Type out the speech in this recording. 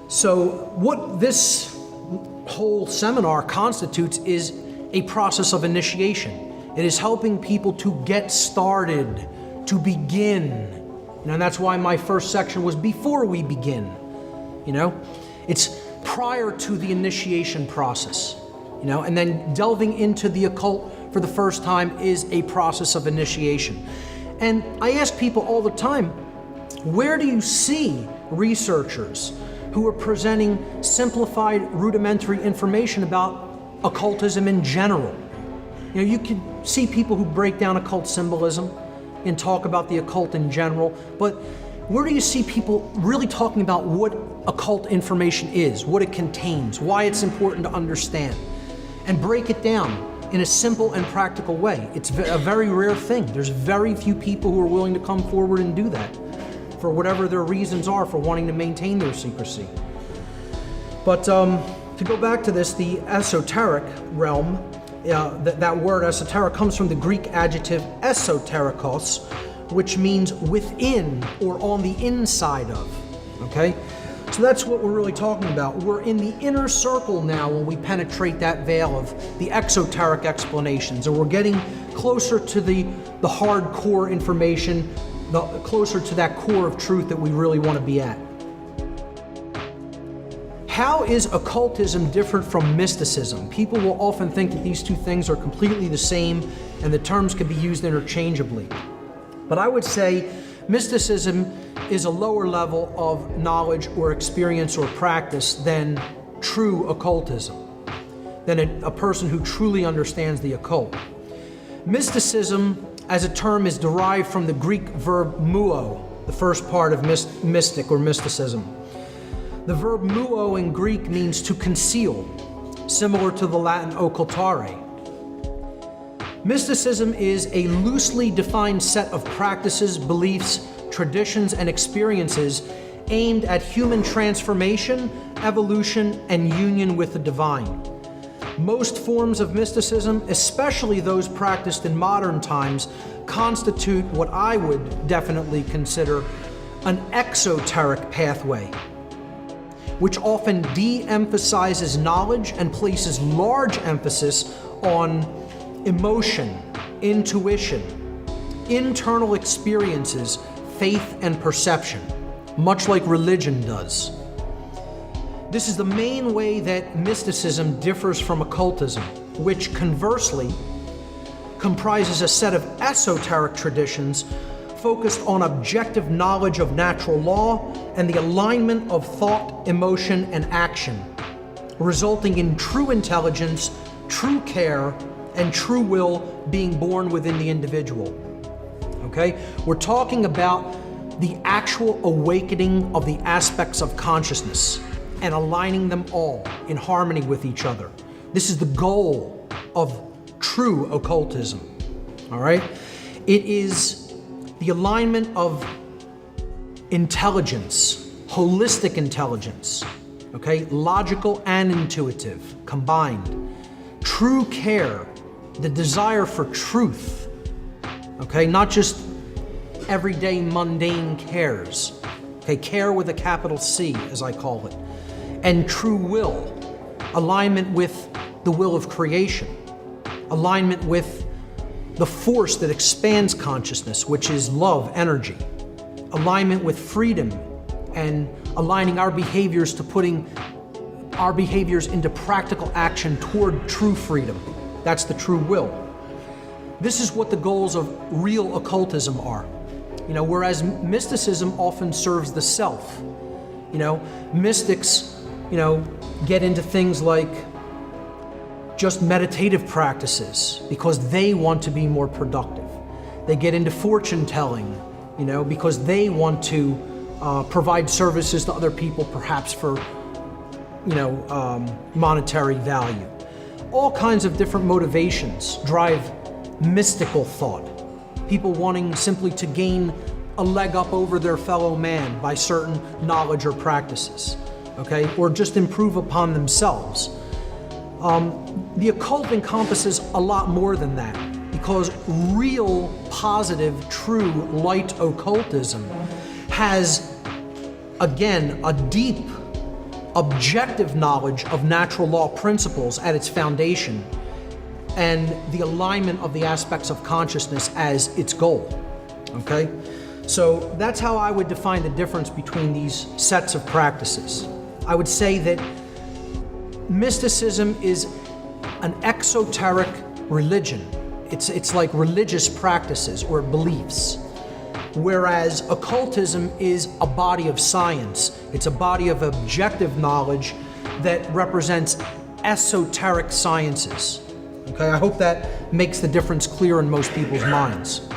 So what this whole seminar constitutes is a process of initiation. It is helping people to get started, to begin. And that's why my first section was before we begin. It's prior to the initiation process. And then delving into the occult for the first time is a process of initiation. And I ask people all the time, where do you see researchers who are presenting simplified, rudimentary information about occultism in general? You can see people who break down occult symbolism and talk about the occult in general, but where do you see people really talking about what occult information is, what it contains, why it's important to understand, and break it down in a simple and practical way? It's a very rare thing. There's very few people who are willing to come forward and do that, for whatever their reasons are for wanting to maintain their secrecy. But to go back to this, the esoteric realm, that word esoteric comes from the Greek adjective esoterikos, which means within or on the inside of, okay? So that's what we're really talking about. We're in the inner circle now when we penetrate that veil of the exoteric explanations, and we're getting closer to the hardcore information, closer to that core of truth that we really want to be at. How is occultism different from mysticism? People will often think that these two things are completely the same and the terms can be used interchangeably. But I would say mysticism is a lower level of knowledge or experience or practice than true occultism, than a person who truly understands the occult. Mysticism as a term is derived from the Greek verb muo, the first part of mystic or mysticism. The verb muo in Greek means to conceal, similar to the Latin occultare. Mysticism is a loosely defined set of practices, beliefs, traditions, and experiences aimed at human transformation, evolution, and union with the divine. Most forms of mysticism, especially those practiced in modern times, constitute what I would definitely consider an exoteric pathway, which often de-emphasizes knowledge and places large emphasis on emotion, intuition, internal experiences, faith, and perception, much like religion does. This is the main way that mysticism differs from occultism, which conversely comprises a set of esoteric traditions focused on objective knowledge of natural law and the alignment of thought, emotion, and action, resulting in true intelligence, true care, and true will being born within the individual. Okay? We're talking about the actual awakening of the aspects of consciousness and aligning them all in harmony with each other. This is the goal of true occultism. All right? It is the alignment of intelligence, holistic intelligence, okay? Logical and intuitive combined. True care, the desire for truth, okay? Not just everyday mundane cares, okay? Care with a capital C, as I call it. And true will, alignment with the will of creation, alignment with the force that expands consciousness, which is love, energy. Alignment with freedom and aligning our behaviors to putting our behaviors into practical action toward true freedom. That's the true will. This is what the goals of real occultism are. Whereas mysticism often serves the self. Mystics, get into things like just meditative practices because they want to be more productive. They get into fortune telling, because they want to provide services to other people, perhaps for, monetary value. All kinds of different motivations drive mystical thought. People wanting simply to gain a leg up over their fellow man by certain knowledge or practices, okay? Or just improve upon themselves. The occult encompasses a lot more than that, because real, positive, true, light occultism has, again, a deep objective knowledge of natural law principles at its foundation, and the alignment of the aspects of consciousness as its goal. Okay? So that's how I would define the difference between these sets of practices. I would say that mysticism is an exoteric religion. It's like religious practices or beliefs. Whereas occultism is a body of science. It's a body of objective knowledge that represents esoteric sciences. Okay, I hope that makes the difference clear in most people's minds.